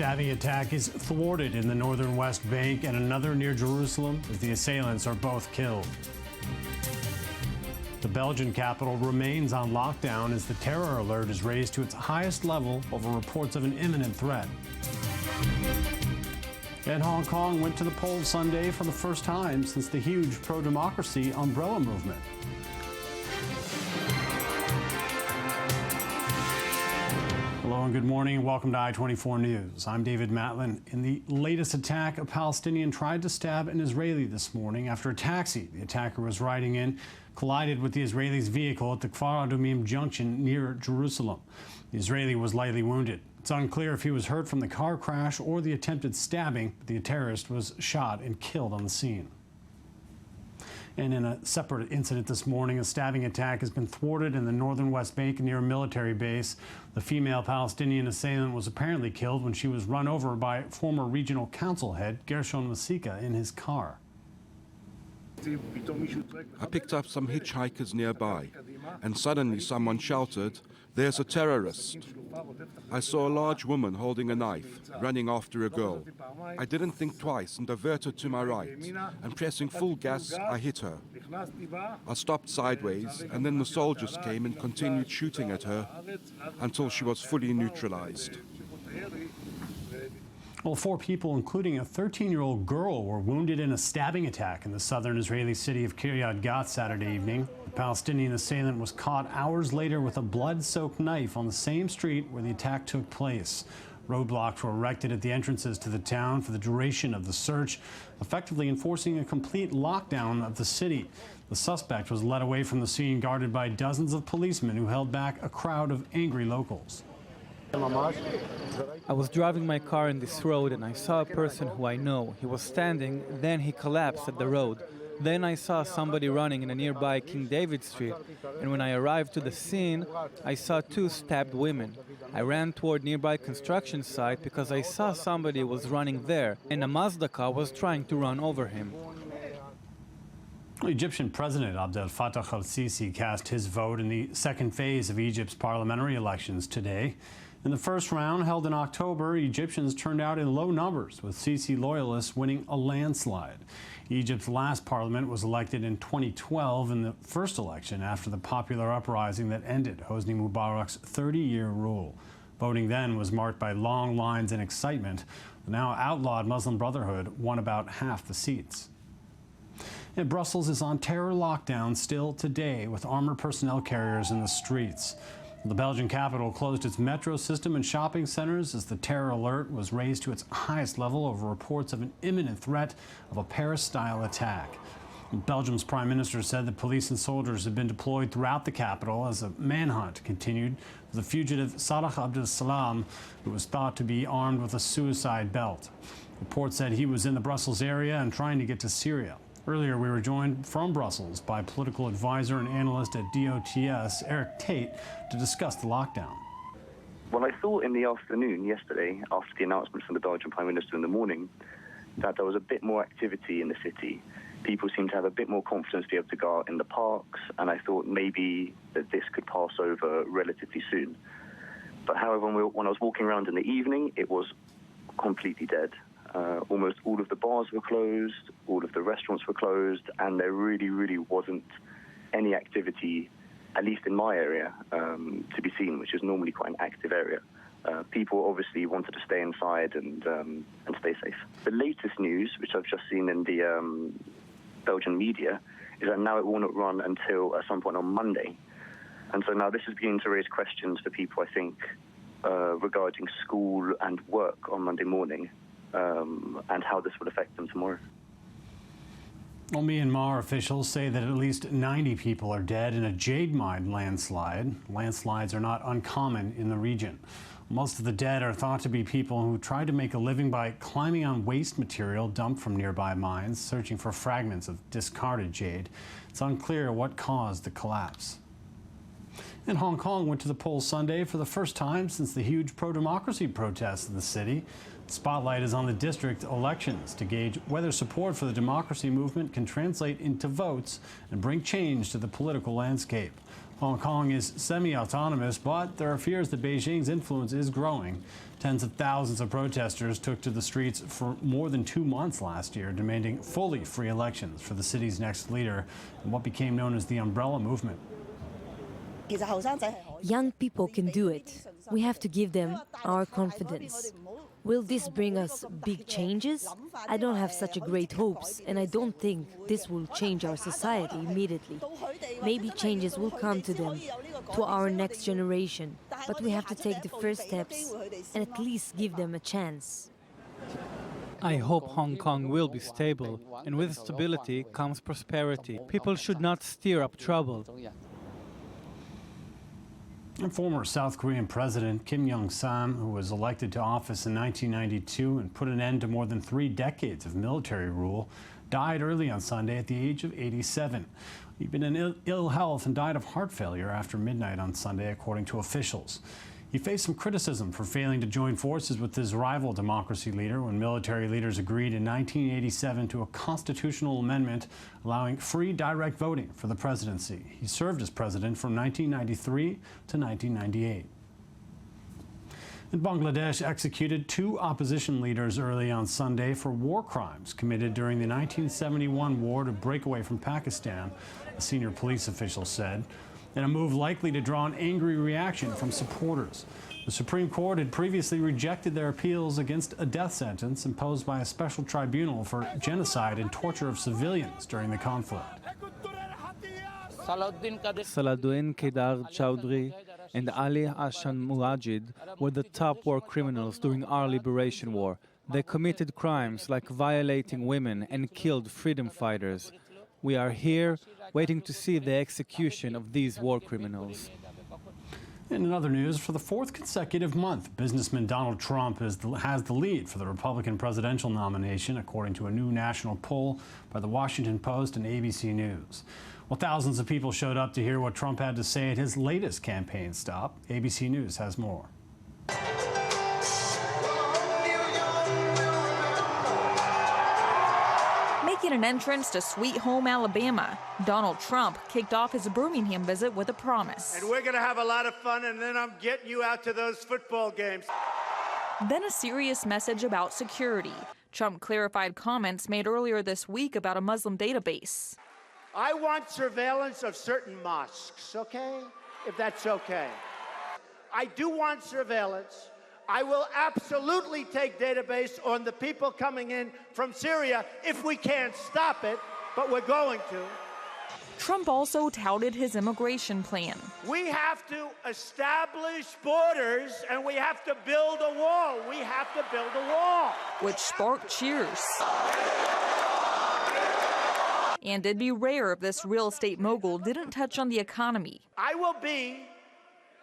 stabbing attack is thwarted in the northern West Bank and another near Jerusalem as the assailants are both killed. The Belgian capital remains on lockdown as the terror alert is raised to its highest level over reports of an imminent threat. And Hong Kong went to the polls Sunday for the first time since the huge pro-democracy umbrella movement. Hello and good morning and welcome to I-24 News. I'm David Matlin. In the latest attack, a Palestinian tried to stab an Israeli this morning after a taxi the attacker was riding in collided with the Israeli's vehicle at the Kfar Adumim junction near Jerusalem. The Israeli was lightly wounded. It's unclear if he was hurt from the car crash or the attempted stabbing, but the terrorist was shot and killed on the scene. And in a separate incident this morning, a stabbing attack has been thwarted in the northern West Bank near a military base. The female Palestinian assailant was apparently killed when she was run over by former regional council head Gershon Masika in his car. I picked up some hitchhikers nearby, and suddenly someone shouted, "There's a terrorist." I saw a large woman holding a knife, running after a girl. I didn't think twice and diverted to my right, and pressing full gas, I hit her. I stopped sideways, and then the soldiers came and continued shooting at her until she was fully neutralized. Well, 4 people, including a 13-year-old girl, were wounded in a stabbing attack in the southern Israeli city of Kiryat Gat Saturday evening. The Palestinian assailant was caught hours later with a blood-soaked knife on the same street where the attack took place. Roadblocks were erected at the entrances to the town for the duration of the search, effectively enforcing a complete lockdown of the city. The suspect was led away from the scene guarded by dozens of policemen who held back a crowd of angry locals. I was driving my car in this road and I saw a person who I know. He was standing, then he collapsed at the road. Then I saw somebody running in a nearby King David Street, and when I arrived to the scene, I saw 2 stabbed women. I ran toward nearby construction site because I saw somebody was running there, and a Mazda car was trying to run over him. Egyptian President Abdel Fattah al-Sisi cast his vote in the second phase of Egypt's parliamentary elections today. In the first round, held in October, Egyptians turned out in low numbers, with Sisi loyalists winning a landslide. Egypt's last parliament was elected in 2012 in the first election after the popular uprising that ended Hosni Mubarak's 30-year rule. Voting then was marked by long lines and excitement. The now outlawed Muslim Brotherhood won about half the seats. And Brussels is on terror lockdown still today, with armored personnel carriers in the streets. The Belgian capital closed its metro system and shopping centers as the terror alert was raised to its highest level over reports of an imminent threat of a Paris-style attack. Belgium's prime minister said that police and soldiers had been deployed throughout the capital as a manhunt continued for the fugitive Salah Abdel Salam, who was thought to be armed with a suicide belt. Reports said he was in the Brussels area and trying to get to Syria. Earlier, we were joined from Brussels by political advisor and analyst at DOTS, Eric Tate, to discuss the lockdown. Well, I thought in the afternoon yesterday, after the announcement from the Belgian Prime Minister in the morning, that there was a bit more activity in the city. People seemed to have a bit more confidence to be able to go out in the parks, and I thought maybe that this could pass over relatively soon. But however, when I was walking around in the evening, it was completely dead. Almost all of the bars were closed, all of the restaurants were closed, and there really wasn't any activity, at least in my area, to be seen, which is normally quite an active area. People obviously wanted to stay inside and stay safe. The latest news, which I've just seen in the Belgian media, is that now it will not run until at some point on Monday. And so now this is beginning to raise questions for people, I think, regarding school and work on Monday morning. And how this would affect them tomorrow. Well, Myanmar officials say that at least 90 people are dead in a jade mine landslide. Landslides are not uncommon in the region. Most of the dead are thought to be people who tried to make a living by climbing on waste material dumped from nearby mines, searching for fragments of discarded jade. It's unclear what caused the collapse. And Hong Kong went to the polls Sunday for the first time since the huge pro-democracy protests in the city. The spotlight is on the district elections to gauge whether support for the democracy movement can translate into votes and bring change to the political landscape. Hong Kong is semi-autonomous, but there are fears that Beijing's influence is growing. Tens of thousands of protesters took to the streets for more than 2 months last year, demanding fully free elections for the city's next leader in what became known as the Umbrella Movement. Young people can do it. We have to give them our confidence. Will this bring us big changes? I don't have such a great hopes, and I don't think this will change our society immediately. Maybe changes will come to them, to our next generation, but we have to take the first steps and at least give them a chance. I hope Hong Kong will be stable, and with stability comes prosperity. People should not stir up trouble. And former South Korean President Kim Jong-sam, who was elected to office in 1992 and put an end to more than 3 decades of military rule, died early on Sunday at the age of 87. He'd been in ill health and died of heart failure after midnight on Sunday, according to officials. He faced some criticism for failing to join forces with his rival democracy leader when military leaders agreed in 1987 to a constitutional amendment allowing free direct voting for the presidency. He served as president from 1993 to 1998. And Bangladesh executed 2 opposition leaders early on Sunday for war crimes committed during the 1971 war to break away from Pakistan, a senior police official said, in a move likely to draw an angry reaction from supporters. The Supreme Court had previously rejected their appeals against a death sentence imposed by a special tribunal for genocide and torture of civilians during the conflict. Saladuddin Kedar Chowdhury and Ali Hassan Muajid were the top war criminals during our liberation war. They committed crimes like violating women and killed freedom fighters. We are here waiting to see the execution of these war criminals. In other news, for the 4th consecutive month, businessman Donald Trump has the lead for the Republican presidential nomination, according to a new national poll by the Washington Post and ABC News. Well, thousands of people showed up to hear what Trump had to say at his latest campaign stop. ABC News has more. Making an entrance to Sweet Home, Alabama, Donald Trump kicked off his Birmingham visit with a promise. And we're going to have a lot of fun, and then I'm getting you out to those football games. Then a serious message about security. Trump clarified comments made earlier this week about a Muslim database. I want surveillance of certain mosques, okay? If that's okay. I do want surveillance. I will absolutely take database on the people coming in from Syria if we can't stop it, but we're going to. Trump also touted his immigration plan. We have to establish borders and we have to build a wall. We have to build a wall. Which sparked cheers. And it'd be rare if this real estate mogul didn't touch on the economy. I will be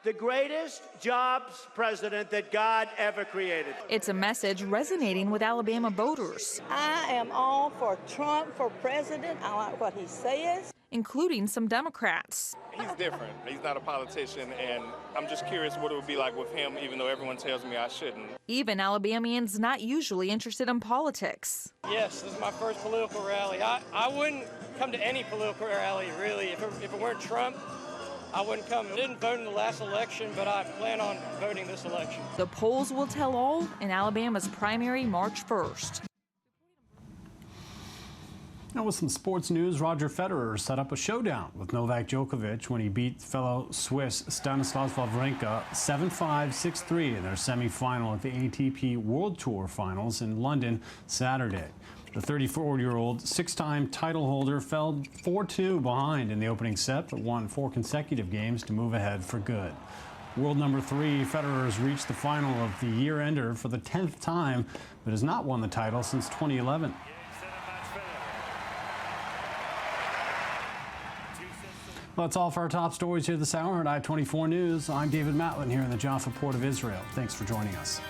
the greatest jobs president that God ever created. It's a message resonating with Alabama voters. I am all for Trump for president. I like what he says. Including some Democrats. He's different. He's not a politician, and I'm just curious what it would be like with him, even though everyone tells me I shouldn't. Even Alabamians not usually interested in politics. Yes, this is my first political rally. I wouldn't come to any political rally, really. If it weren't Trump, I wouldn't come. I didn't vote in the last election, but I plan on voting this election. The polls will tell all in Alabama's primary March 1st. Now with some sports news, Roger Federer set up a showdown with Novak Djokovic when he beat fellow Swiss Stanislas Wawrinka 7-5, 6-3 in their semifinal at the ATP World Tour Finals in London Saturday. The 34-year-old 6-time title holder fell 4-2 behind in the opening set, but won 4 consecutive games to move ahead for good. World number 3, Federer has reached the final of the year-ender for the 10th time, but has not won the title since 2011. Well, that's all for our top stories here this hour at I-24 News. I'm David Matlin here in the Jaffa Port of Israel. Thanks for joining us.